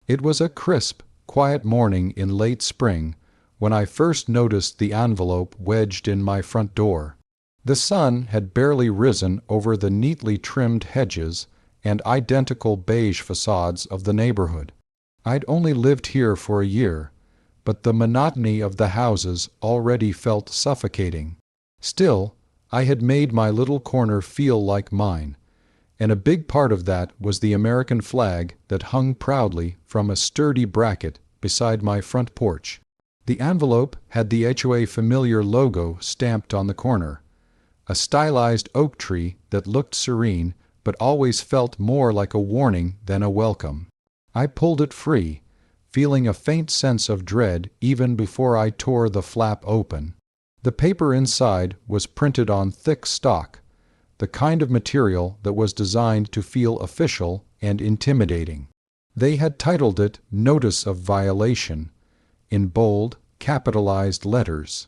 It was a crisp, quiet morning in late spring when I first noticed the envelope wedged in my front door. The sun had barely risen over the neatly trimmed hedges and identical beige facades of the neighborhood. I'd only lived here for a year, but the monotony of the houses already felt suffocating. Still, I had made my little corner feel like mine, and a big part of that was the American flag that hung proudly from a sturdy bracket beside my front porch. The envelope had the HOA familiar logo stamped on the corner, a stylized oak tree that looked serene but always felt more like a warning than a welcome. I pulled it free, feeling a faint sense of dread even before I tore the flap open. The paper inside was printed on thick stock, the kind of material that was designed to feel official and intimidating. They had titled it Notice of Violation, in bold, capitalized letters.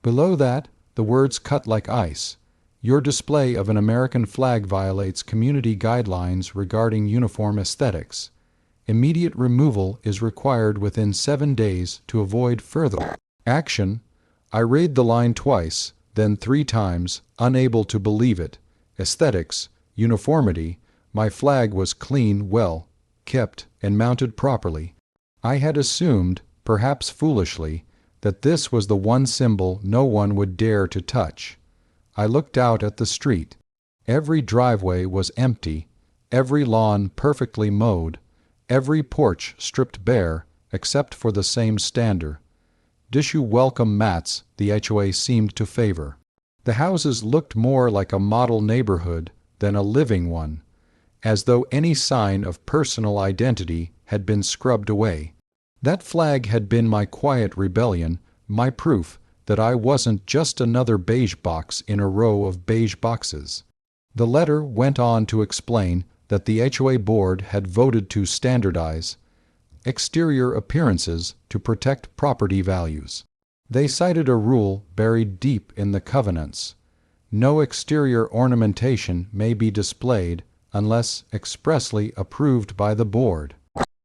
Below that, the words cut like ice: "Your display of an American flag violates community guidelines regarding uniform aesthetics. Immediate removal is required within 7 days to avoid further action." I read the line twice, then 3 times, unable to believe it. Aesthetics, uniformity, my flag was clean, well kept, and mounted properly. I had assumed, perhaps foolishly, that this was the one symbol no one would dare to touch. I looked out at the street. Every driveway was empty, every lawn perfectly mowed, every porch stripped bare except for the same stander. Tissue welcome mats the HOA seemed to favor. The houses looked more like a model neighborhood than a living one, as though any sign of personal identity had been scrubbed away. That flag had been my quiet rebellion, my proof that I wasn't just another beige box in a row of beige boxes. The letter went on to explain that the HOA board had voted to standardize exterior appearances to protect property values. They cited a rule buried deep in the covenants: no exterior ornamentation may be displayed unless expressly approved by the board.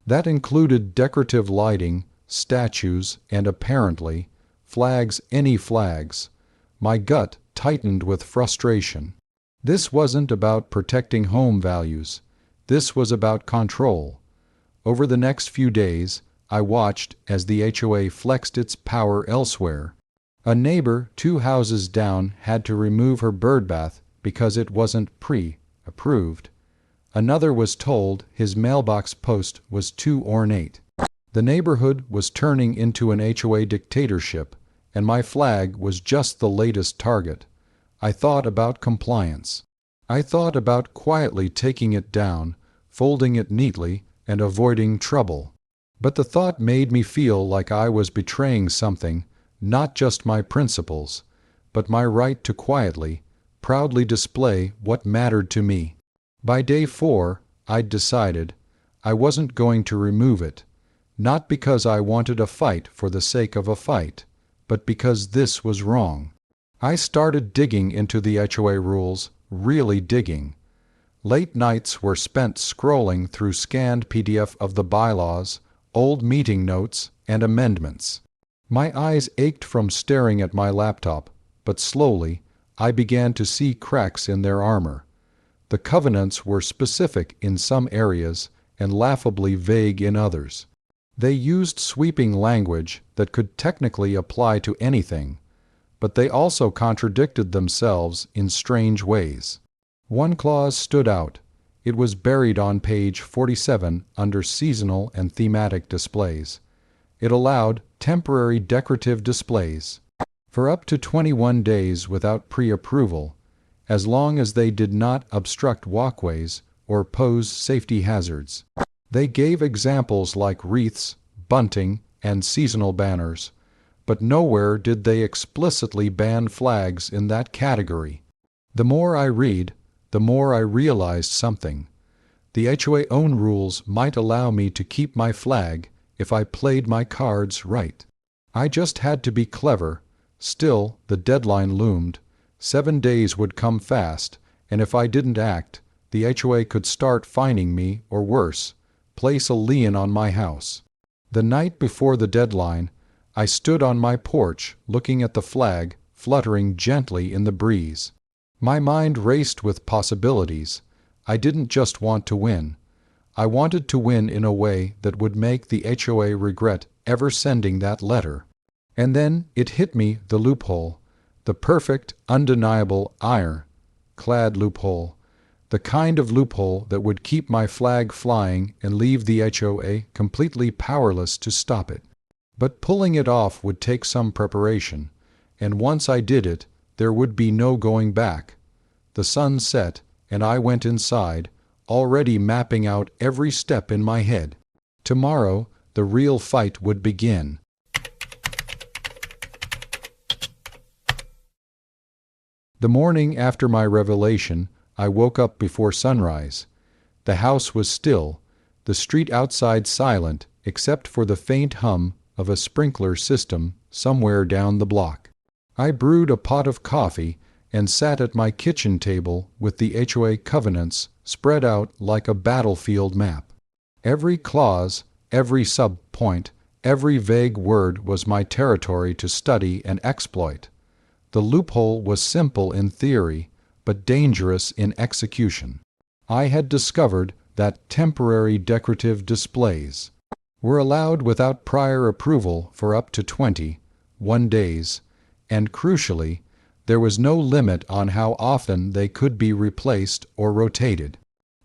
That included decorative lighting, statues, and apparently flags, any flags. My gut tightened with frustration. This wasn't about protecting home values. This was about control. Over the next few days, I watched as the HOA flexed its power elsewhere. A neighbor 2 houses down had to remove her birdbath because it wasn't pre-approved. Another was told his mailbox post was too ornate. The neighborhood was turning into an HOA dictatorship, and my flag was just the latest target. I thought about compliance. I thought about quietly taking it down, folding it neatly, and avoiding trouble. But the thought made me feel like I was betraying something, not just my principles, but my right to quietly, proudly display what mattered to me. By day 4, I'd decided I wasn't going to remove it, not because I wanted a fight for the sake of a fight, but because this was wrong. I started digging into the HOA rules, really digging. Late nights were spent scrolling through scanned PDF of the bylaws, old meeting notes, and amendments. My eyes ached from staring at my laptop, but slowly I began to see cracks in their armor. The covenants were specific in some areas and laughably vague in others. They used sweeping language that could technically apply to anything, but they also contradicted themselves in strange ways. One clause stood out. It was buried on page 47 under seasonal and thematic displays. It allowed temporary decorative displays for up to 21 days without pre-approval, as long as they did not obstruct walkways or pose safety hazards. They gave examples like wreaths, bunting, and seasonal banners, but nowhere did they explicitly ban flags in that category. The more I read, the more I realized something. The HOA own rules might allow me to keep my flag if I played my cards right. I just had to be clever. Still, the deadline loomed. 7 days would come fast, and if I didn't act, the HOA could start fining me, or worse, place a lien on my house. The night before the deadline, I stood on my porch looking at the flag fluttering gently in the breeze. My mind raced with possibilities. I didn't just want to win. I wanted to win in a way that would make the HOA regret ever sending that letter. And then it hit me, the loophole, the perfect, undeniable, iron-clad loophole, the kind of loophole that would keep my flag flying and leave the HOA completely powerless to stop it. But pulling it off would take some preparation, and once I did it, there would be no going back. The sun set, and I went inside, already mapping out every step in my head. Tomorrow, the real fight would begin. The morning after my revelation, I woke up before sunrise. The house was still, the street outside silent except for the faint hum of a sprinkler system somewhere down the block. I brewed a pot of coffee and sat at my kitchen table with the HOA covenants spread out like a battlefield map. Every clause, every sub-point, every vague word was my territory to study and exploit. The loophole was simple in theory, but dangerous in execution. I had discovered that temporary decorative displays were allowed without prior approval for up to 21 days, and crucially, there was no limit on how often they could be replaced or rotated.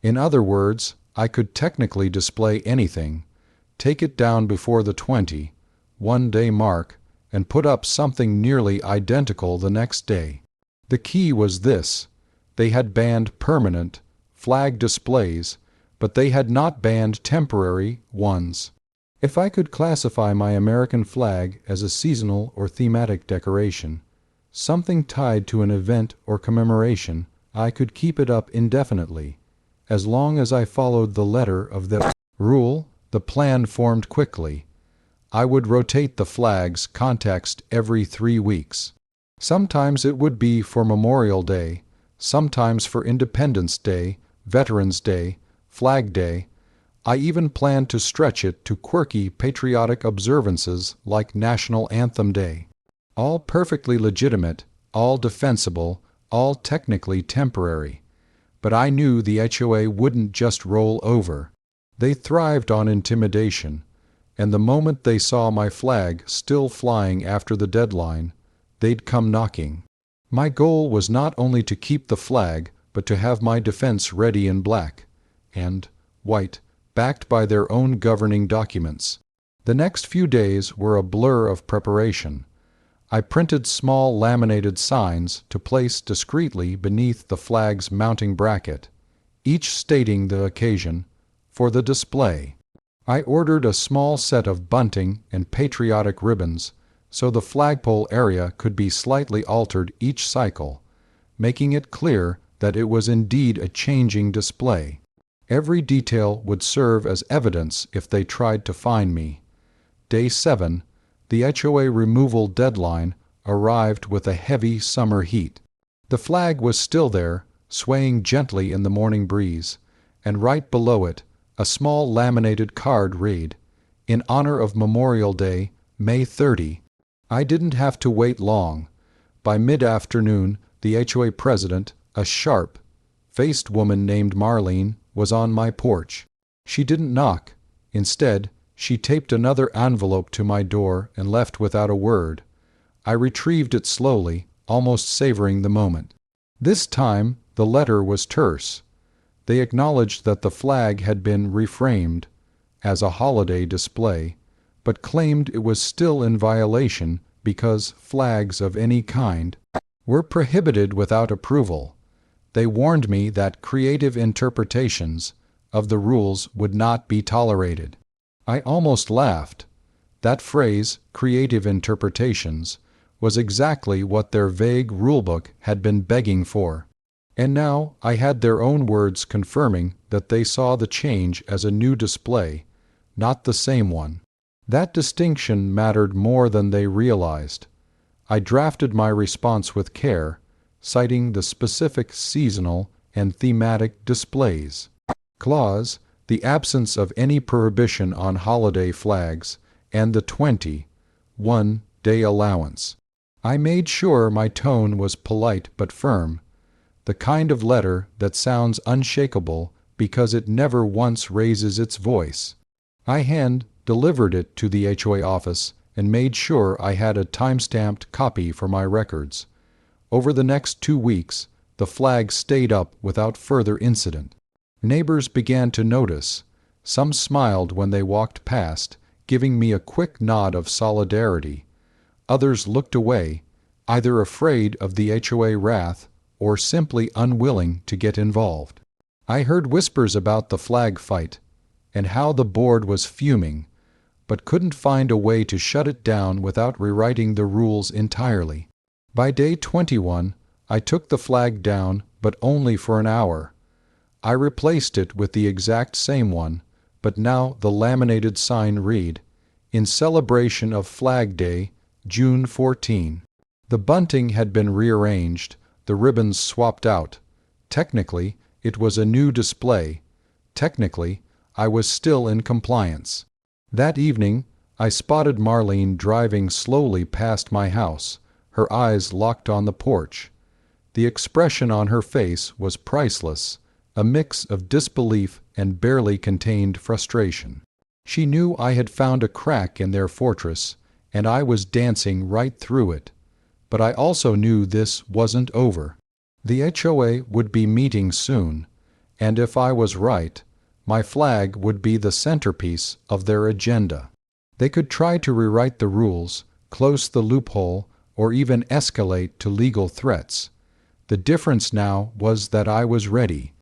In other words, I could technically display anything, take it down before the 21-day mark, and put up something nearly identical the next day. The key was this: they had banned permanent, flag displays, but they had not banned temporary ones. If I could classify my American flag as a seasonal or thematic decoration, something tied to an event or commemoration, I could keep it up indefinitely. As long as I followed the letter of the rule, the plan formed quickly. I would rotate the flag's context every 3 weeks. Sometimes it would be for Memorial Day, sometimes for Independence Day, Veterans Day, Flag Day. I even planned to stretch it to quirky patriotic observances like National Anthem Day. All perfectly legitimate, all defensible, all technically temporary. But I knew the HOA wouldn't just roll over. They thrived on intimidation, and the moment they saw my flag still flying after the deadline, they'd come knocking. My goal was not only to keep the flag, but to have my defense ready in black and white, backed by their own governing documents. The next few days were a blur of preparation. I printed small laminated signs to place discreetly beneath the flag's mounting bracket, each stating the occasion for the display. I ordered a small set of bunting and patriotic ribbons so the flagpole area could be slightly altered each cycle, making it clear that it was indeed a changing display. Every detail would serve as evidence if they tried to find me. Day 7, the HOA removal deadline, arrived with a heavy summer heat. The flag was still there, swaying gently in the morning breeze, and right below it, a small laminated card read, "In honor of Memorial Day, May 30. I didn't have to wait long. By mid-afternoon, the HOA president, a sharp-faced woman named Marlene, was on my porch. She didn't knock. Instead, she taped another envelope to my door and left without a word. I retrieved it slowly, almost savoring the moment. This time, the letter was terse. They acknowledged that the flag had been reframed as a holiday display, but claimed it was still in violation because flags of any kind were prohibited without approval. They warned me that creative interpretations of the rules would not be tolerated. I almost laughed. That phrase, creative interpretations, was exactly what their vague rulebook had been begging for. And now I had their own words confirming that they saw the change as a new display, not the same one. That distinction mattered more than they realized. I drafted my response with care, citing the specific seasonal and thematic displays. Clause, the absence of any prohibition on holiday flags, and the 21-day allowance. I made sure my tone was polite but firm, the kind of letter that sounds unshakable because it never once raises its voice. I hand-delivered it to the HOA office and made sure I had a time-stamped copy for my records. Over the next 2 weeks, the flag stayed up without further incident. Neighbors began to notice. Some smiled when they walked past, giving me a quick nod of solidarity. Others looked away, either afraid of the HOA wrath or simply unwilling to get involved. I heard whispers about the flag fight and how the board was fuming, but couldn't find a way to shut it down without rewriting the rules entirely. By day 21, I took the flag down, but only for an hour. I replaced it with the exact same one, but now the laminated sign read, "In celebration of Flag Day, June 14." The bunting had been rearranged, the ribbons swapped out. Technically, it was a new display. Technically, I was still in compliance. That evening, I spotted Marlene driving slowly past my house, her eyes locked on the porch. The expression on her face was priceless, a mix of disbelief and barely contained frustration. She knew I had found a crack in their fortress, and I was dancing right through it. But I also knew this wasn't over. The HOA would be meeting soon, and if I was right, my flag would be the centerpiece of their agenda. They could try to rewrite the rules, close the loophole, or even escalate to legal threats. The difference now was that I was ready.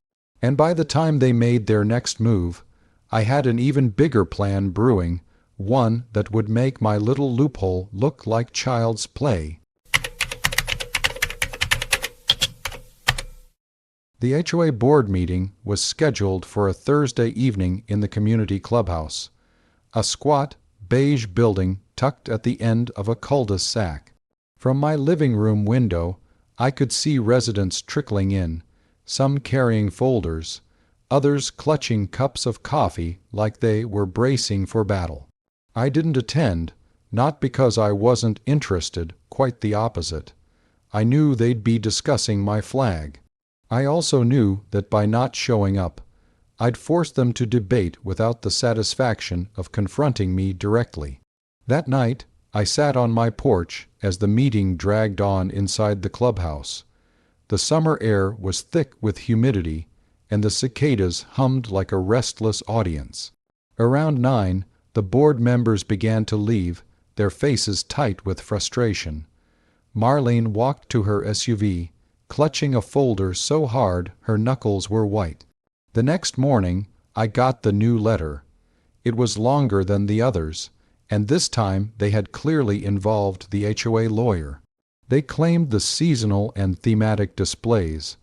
And by the time they made their next move, I had an even bigger plan brewing, one that would make my little loophole look like child's play. The HOA board meeting was scheduled for a Thursday evening in the community clubhouse, a squat, beige building tucked at the end of a cul-de-sac. From my living room window, I could see residents trickling in, some carrying folders, others clutching cups of coffee like they were bracing for battle. I didn't attend, not because I wasn't interested, quite the opposite. I knew they'd be discussing my flag. I also knew that by not showing up, I'd force them to debate without the satisfaction of confronting me directly. That night, I sat on my porch as the meeting dragged on inside the clubhouse. The summer air was thick with humidity, and the cicadas hummed like a restless audience. Around 9, the board members began to leave, their faces tight with frustration. Marlene walked to her SUV, clutching a folder so hard her knuckles were white. The next morning, I got the new letter. It was longer than the others, and this time they had clearly involved the HOA lawyer. They claimed the seasonal and thematic displays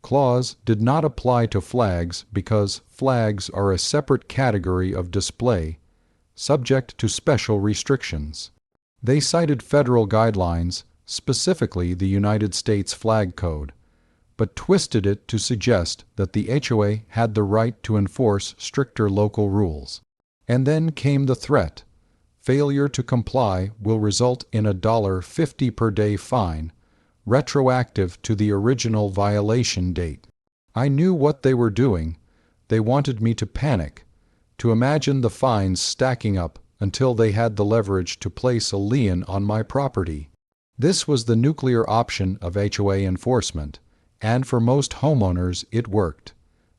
clause did not apply to flags because flags are a separate category of display, subject to special restrictions. They cited federal guidelines, specifically the United States Flag Code, but twisted it to suggest that the HOA had the right to enforce stricter local rules. And then came the threat. Failure to comply will result in a $50 per day fine, retroactive to the original violation date. I knew what they were doing. They wanted me to panic, to imagine the fines stacking up until they had the leverage to place a lien on my property. This was the nuclear option of HOA enforcement, and for most homeowners it worked.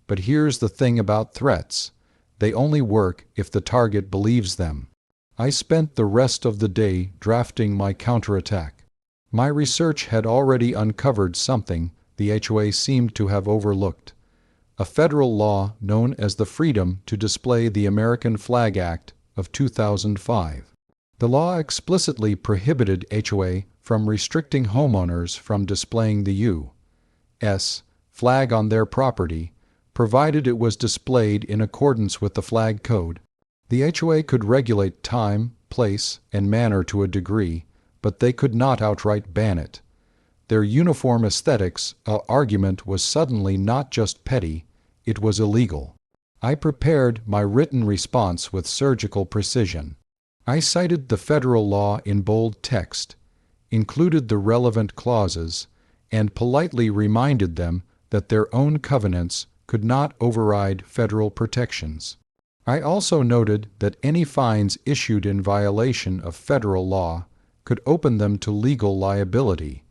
But here's the thing about threats. They only work if the target believes them. I spent the rest of the day drafting my counterattack. My research had already uncovered something the HOA seemed to have overlooked. A federal law known as the Freedom to Display the American Flag Act of 2005. The law explicitly prohibited HOA from restricting homeowners from displaying the U.S. flag on their property, provided it was displayed in accordance with the flag code. The HOA could regulate time, place, and manner to a degree, but they could not outright ban it. Their uniform aesthetics argument was suddenly not just petty, it was illegal. I prepared my written response with surgical precision. I cited the federal law in bold text, included the relevant clauses, and politely reminded them that their own covenants could not override federal protections. I also noted that any fines issued in violation of federal law could open them to legal liability.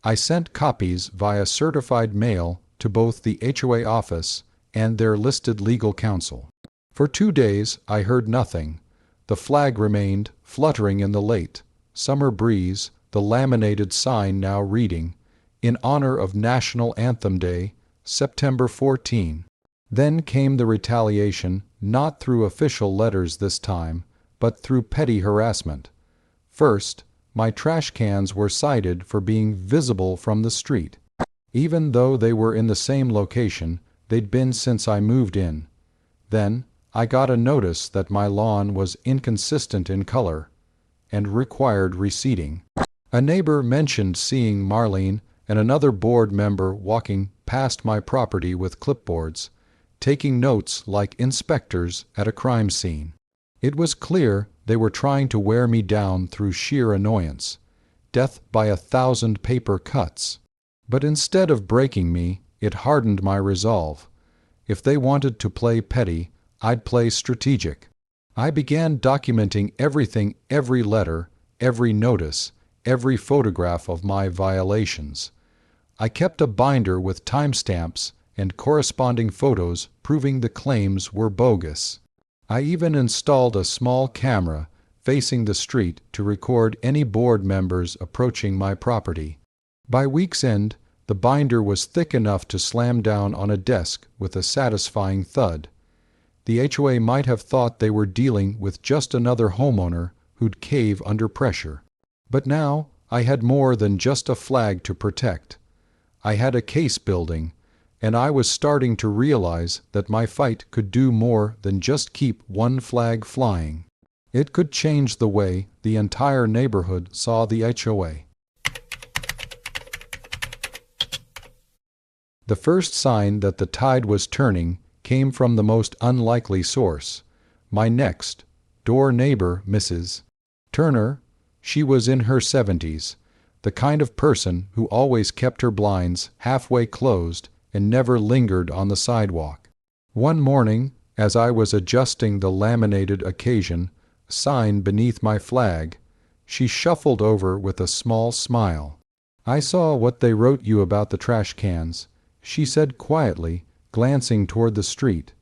I sent copies via certified mail to both the HOA office and their listed legal counsel. For 2 days I heard nothing. The flag remained fluttering in the late summer breeze, the laminated sign now reading, "In honor of National Anthem Day, September 14." Then came the retaliation, not through official letters this time, but through petty harassment. First, my trash cans were cited for being visible from the street. Even though they were in the same location they'd been since I moved in. Then, I got a notice that my lawn was inconsistent in color and required reseeding. A neighbor mentioned seeing Marlene and another board member walking past my property with clipboards, taking notes like inspectors at a crime scene. It was clear they were trying to wear me down through sheer annoyance, death by 1,000 paper cuts. But instead of breaking me, it hardened my resolve. If they wanted to play petty, I'd play strategic. I began documenting everything, every letter, every notice, every photograph of my violations. I kept a binder with timestamps and corresponding photos proving the claims were bogus. I even installed a small camera facing the street to record any board members approaching my property. By week's end, the binder was thick enough to slam down on a desk with a satisfying thud. The HOA might have thought they were dealing with just another homeowner who'd cave under pressure. But now I had more than just a flag to protect. I had a case building, and I was starting to realize that my fight could do more than just keep one flag flying. It could change the way the entire neighborhood saw the HOA. The first sign that the tide was turning came from the most unlikely source. My next door neighbor, Mrs. Turner. She was in her 70s, the kind of person who always kept her blinds halfway closed and never lingered on the sidewalk. One morning, as I was adjusting the laminated occasion sign beneath my flag, she shuffled over with a small smile. "I saw what they wrote you about the trash cans," she said quietly, glancing toward the street.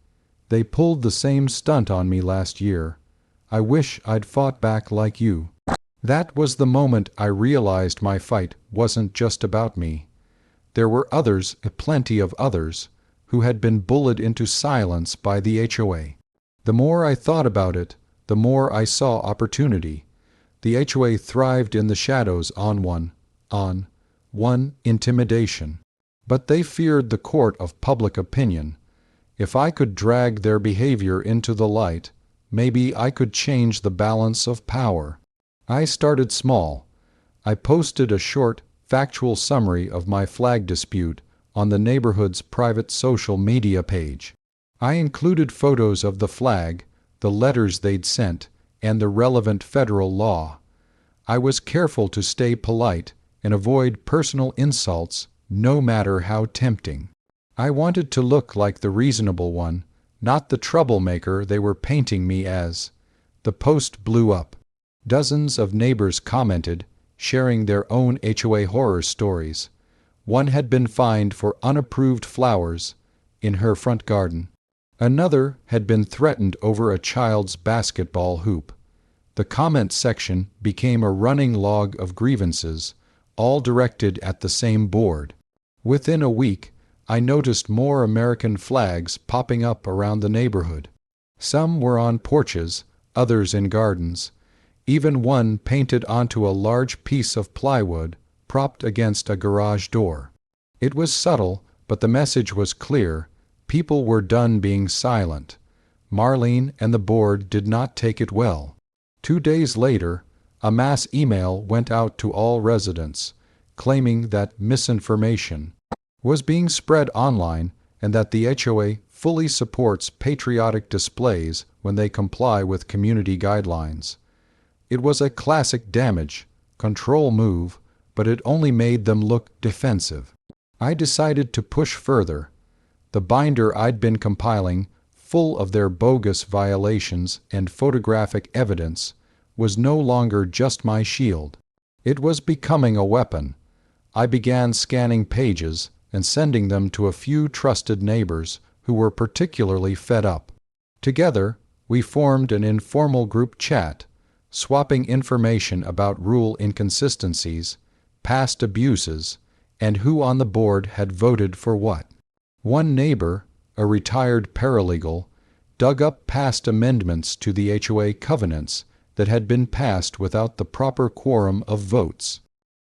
"They pulled the same stunt on me last year. I wish I'd fought back like you." That was the moment I realized my fight wasn't just about me. There were others, plenty of others, who had been bullied into silence by the HOA. The more I thought about it, the more I saw opportunity. The HOA thrived in the shadows on one intimidation. But they feared the court of public opinion. If I could drag their behavior into the light, maybe I could change the balance of power. I started small. I posted a short, factual summary of my flag dispute on the neighborhood's private social media page. I included photos of the flag, the letters they'd sent, and the relevant federal law. I was careful to stay polite and avoid personal insults, no matter how tempting. I wanted to look like the reasonable one, not the troublemaker they were painting me as. The post blew up. Dozens of neighbors commented, sharing their own HOA horror stories. One had been fined for unapproved flowers in her front garden. Another had been threatened over a child's basketball hoop. The comment section became a running log of grievances, all directed at the same board. Within a week, I noticed more American flags popping up around the neighborhood. Some were on porches, others in gardens. Even one painted onto a large piece of plywood propped against a garage door. It was subtle, but the message was clear. People were done being silent. Marlene and the board did not take it well. 2 days later, a mass email went out to all residents, claiming that misinformation was being spread online and that the HOA fully supports patriotic displays when they comply with community guidelines. It was a classic damage control move, but it only made them look defensive. I decided to push further. The binder I'd been compiling, full of their bogus violations and photographic evidence, was no longer just my shield. It was becoming a weapon. I began scanning pages and sending them to a few trusted neighbors who were particularly fed up. Together, we formed an informal group chat, swapping information about rule inconsistencies, past abuses, and who on the board had voted for what. One neighbor, a retired paralegal, dug up past amendments to the HOA covenants that had been passed without the proper quorum of votes.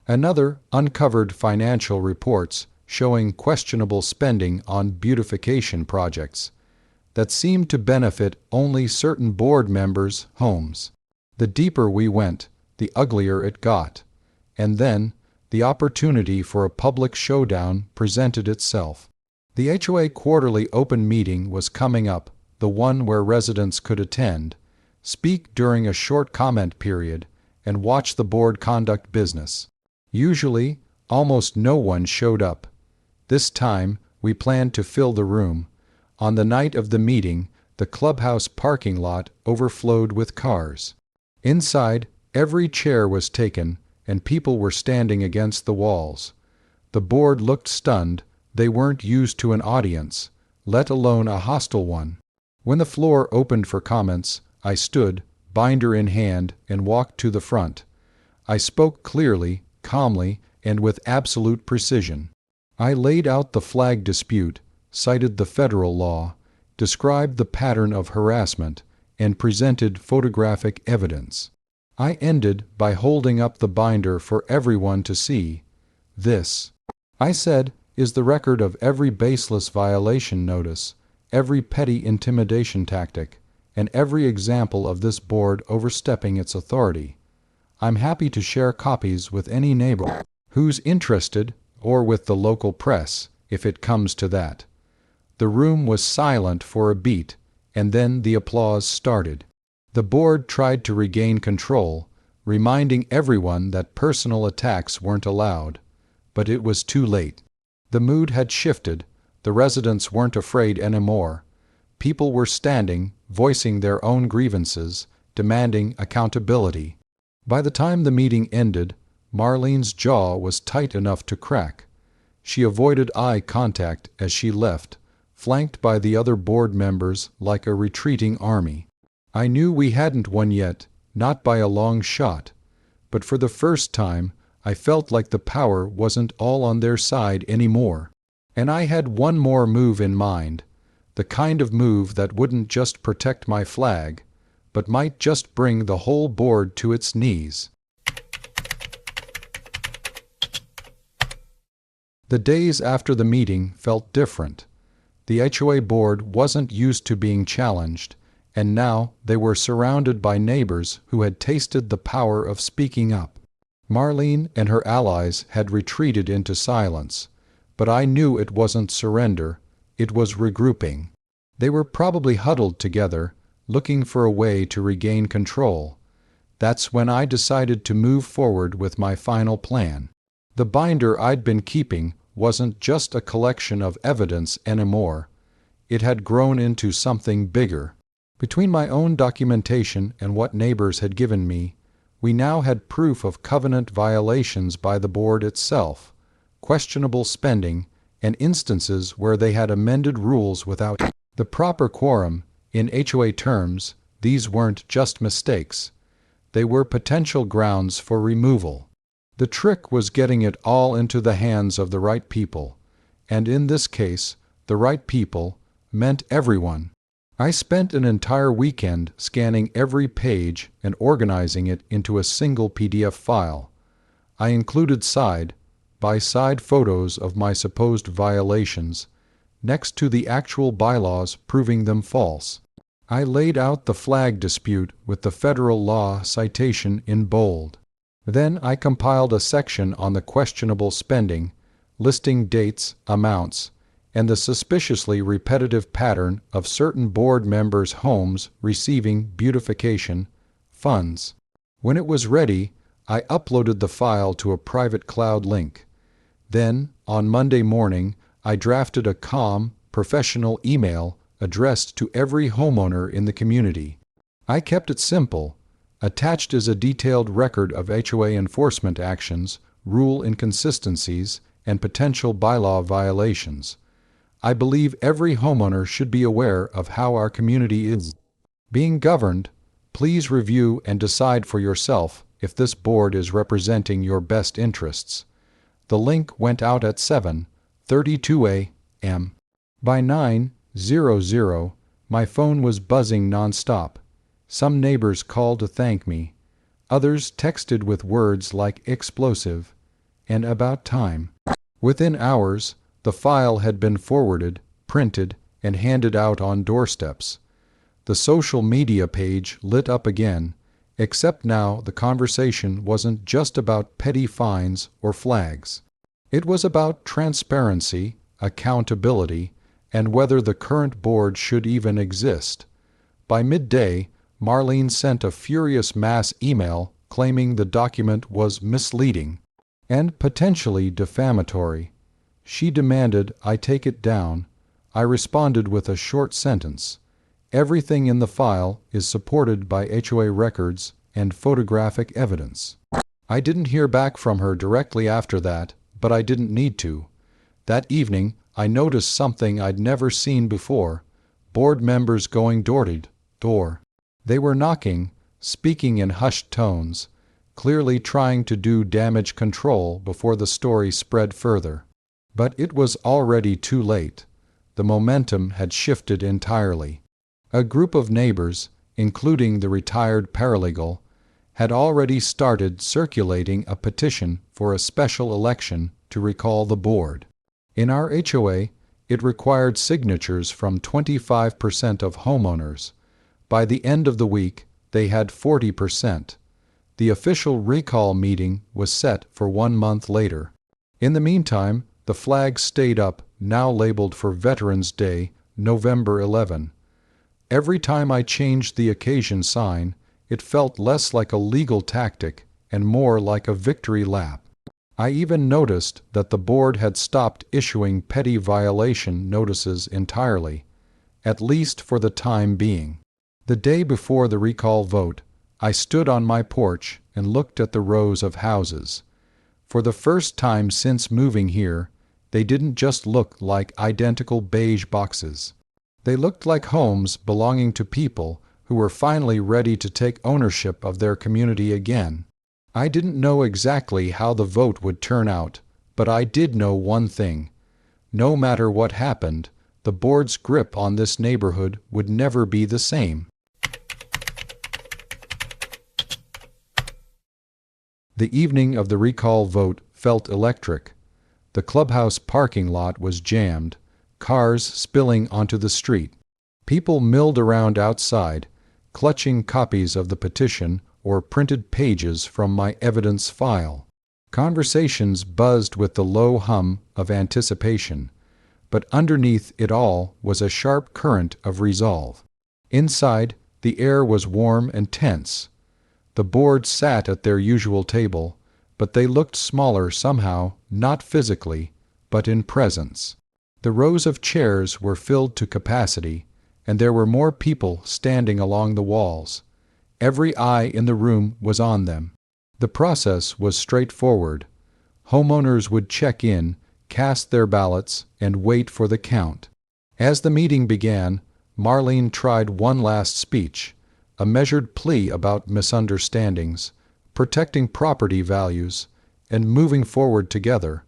Another uncovered financial reports showing questionable spending on beautification projects that seemed to benefit only certain board members' homes. The deeper we went, the uglier it got. And then, the opportunity for a public showdown presented itself. The HOA quarterly open meeting was coming up, the one where residents could attend, speak during a short comment period, and watch the board conduct business. Usually, almost no one showed up. This time, we planned to fill the room. On the night of the meeting, the clubhouse parking lot overflowed with cars. Inside, every chair was taken, and people were standing against the walls. The board looked stunned. They weren't used to an audience, let alone a hostile one. When the floor opened for comments, I stood, binder in hand, and walked to the front. I spoke clearly, calmly, and with absolute precision. I laid out the flag dispute, cited the federal law, described the pattern of harassment, and presented photographic evidence. I ended by holding up the binder for everyone to see. This, I said, is the record of every baseless violation notice, every petty intimidation tactic, and every example of this board overstepping its authority. I'm happy to share copies with any neighbor who's interested, or with the local press, if it comes to that. The room was silent for a beat, and then the applause started. The board tried to regain control, reminding everyone that personal attacks weren't allowed. But it was too late. The mood had shifted. The residents weren't afraid anymore. People were standing, voicing their own grievances, demanding accountability. By the time the meeting ended, Marlene's jaw was tight enough to crack. She avoided eye contact as she left, flanked by the other board members like a retreating army. I knew we hadn't won yet, not by a long shot, but for the first time I felt like the power wasn't all on their side anymore. And I had one more move in mind, the kind of move that wouldn't just protect my flag, but might just bring the whole board to its knees. The days after the meeting felt different. The HOA board wasn't used to being challenged, and now they were surrounded by neighbors who had tasted the power of speaking up. Marlene and her allies had retreated into silence, but I knew it wasn't surrender, it was regrouping. They were probably huddled together, looking for a way to regain control. That's when I decided to move forward with my final plan. The binder I'd been keeping wasn't just a collection of evidence anymore. It had grown into something bigger. Between my own documentation and what neighbors had given me, we now had proof of covenant violations by the board itself, questionable spending, and instances where they had amended rules without the proper quorum. In HOA terms, these weren't just mistakes. They were potential grounds for removal. The trick was getting it all into the hands of the right people, and in this case, the right people meant everyone. I spent an entire weekend scanning every page and organizing it into a single PDF file. I included side-by-side photos of my supposed violations, next to the actual bylaws proving them false. I laid out the flag dispute with the federal law citation in bold. Then I compiled a section on the questionable spending, listing dates, amounts, and the suspiciously repetitive pattern of certain board members' homes receiving beautification funds. When it was ready, I uploaded the file to a private cloud link. Then, on Monday morning, I drafted a calm, professional email addressed to every homeowner in the community. I kept it simple. Attached is a detailed record of HOA enforcement actions, rule inconsistencies, and potential bylaw violations. I believe every homeowner should be aware of how our community is being governed. Please review and decide for yourself if this board is representing your best interests. The link went out at 7:32 a.m. By 9:00, my phone was buzzing nonstop. Some neighbors called to thank me. Others texted with words like explosive and about time. Within hours, the file had been forwarded, printed, and handed out on doorsteps. The social media page lit up again, except now the conversation wasn't just about petty fines or flags. It was about transparency, accountability, and whether the current board should even exist. By midday, Marlene sent a furious mass email claiming the document was misleading and potentially defamatory. She demanded I take it down. I responded with a short sentence. Everything in the file is supported by HOA records and photographic evidence. I didn't hear back from her directly after that, but I didn't need to. That evening, I noticed something I'd never seen before: board members going door to door. They were knocking, speaking in hushed tones, clearly trying to do damage control before the story spread further. But it was already too late. The momentum had shifted entirely. A group of neighbors, including the retired paralegal, had already started circulating a petition for a special election to recall the board. In our HOA, it required signatures from 25% of homeowners. By the end of the week, they had 40%. The official recall meeting was set for 1 month later. In the meantime, the flag stayed up, now labeled for Veterans Day, November 11. Every time I changed the occasion sign, it felt less like a legal tactic and more like a victory lap. I even noticed that the board had stopped issuing petty violation notices entirely, at least for the time being. The day before the recall vote, I stood on my porch and looked at the rows of houses. For the first time since moving here, they didn't just look like identical beige boxes. They looked like homes belonging to people who were finally ready to take ownership of their community again. I didn't know exactly how the vote would turn out, but I did know one thing. No matter what happened, the board's grip on this neighborhood would never be the same. The evening of the recall vote felt electric. The clubhouse parking lot was jammed, cars spilling onto the street. People milled around outside, clutching copies of the petition or printed pages from my evidence file. Conversations buzzed with the low hum of anticipation, but underneath it all was a sharp current of resolve. Inside, the air was warm and tense. The board sat at their usual table, but they looked smaller somehow, not physically, but in presence. The rows of chairs were filled to capacity, and there were more people standing along the walls. Every eye in the room was on them. The process was straightforward. Homeowners would check in, cast their ballots, and wait for the count. As the meeting began, Marlene tried one last speech, a measured plea about misunderstandings, protecting property values, and moving forward together,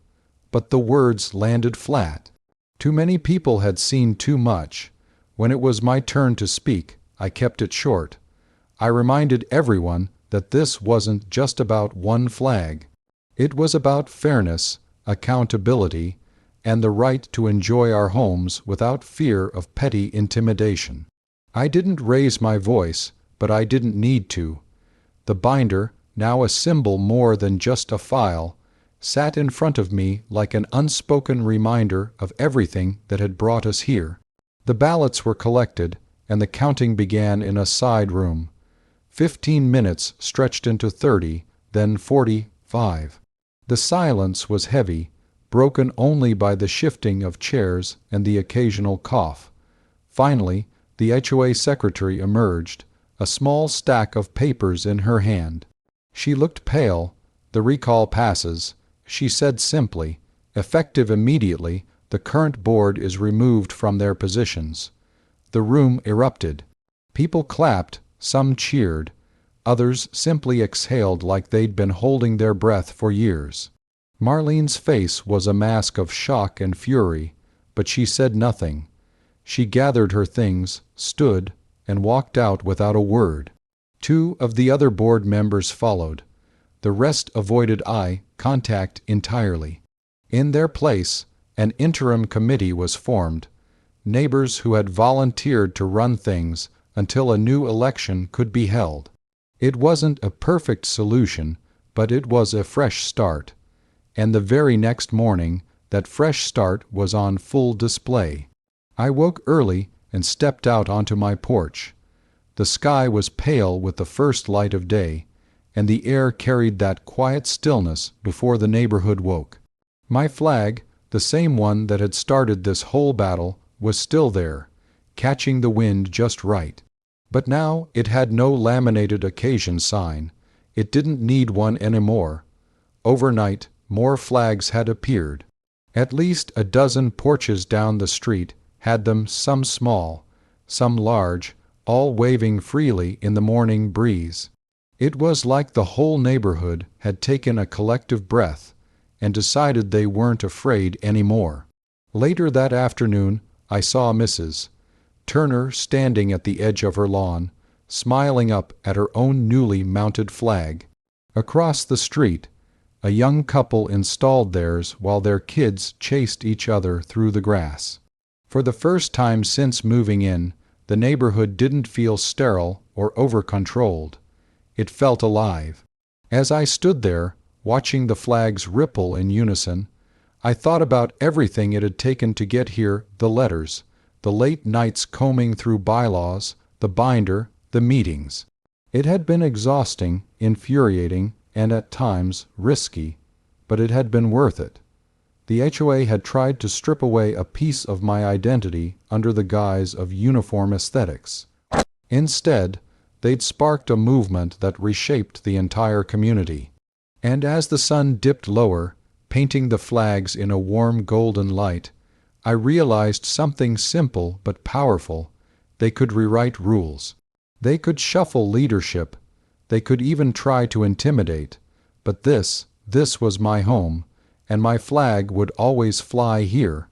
but the words landed flat. Too many people had seen too much. When it was my turn to speak, I kept it short. I reminded everyone that this wasn't just about one flag. It was about fairness, accountability, and the right to enjoy our homes without fear of petty intimidation. I didn't raise my voice, but I didn't need to. The binder, now a symbol more than just a file, sat in front of me like an unspoken reminder of everything that had brought us here. The ballots were collected, and the counting began in a side room. 15 minutes stretched into 30, then 45. The silence was heavy, broken only by the shifting of chairs and the occasional cough. Finally, the HOA secretary emerged, a small stack of papers in her hand. She looked pale. "The recall passes," she said simply. "Effective immediately, the current board is removed from their positions." The room erupted. People clapped, some cheered. Others simply exhaled like they'd been holding their breath for years. Marlene's face was a mask of shock and fury, but she said nothing. She gathered her things, stood, and walked out without a word. 2 of the other board members followed. The rest avoided eye contact entirely. In their place, an interim committee was formed, neighbors who had volunteered to run things until a new election could be held. It wasn't a perfect solution, but it was a fresh start. And the very next morning, that fresh start was on full display. I woke early and stepped out onto my porch. The sky was pale with the first light of day, and the air carried that quiet stillness before the neighborhood woke. My flag, the same one that had started this whole battle, was still there, catching the wind just right. But now it had no laminated occasion sign. It didn't need one anymore. Overnight, more flags had appeared. At least a dozen porches down the street had them, some small, some large, all waving freely in the morning breeze. It was like the whole neighborhood had taken a collective breath and decided they weren't afraid anymore. Later that afternoon, I saw Mrs. Turner standing at the edge of her lawn, smiling up at her own newly mounted flag. Across the street, a young couple installed theirs while their kids chased each other through the grass. For the first time since moving in, the neighborhood didn't feel sterile or over-controlled. It felt alive. As I stood there, watching the flags ripple in unison, I thought about everything it had taken to get here: the letters, the late nights combing through bylaws, the binder, the meetings. It had been exhausting, infuriating, and at times risky, but it had been worth it. The HOA had tried to strip away a piece of my identity under the guise of uniform aesthetics. Instead, they'd sparked a movement that reshaped the entire community. And as the sun dipped lower, painting the flags in a warm golden light, I realized something simple but powerful. They could rewrite rules. They could shuffle leadership. They could even try to intimidate. But this was my home, and my flag would always fly here.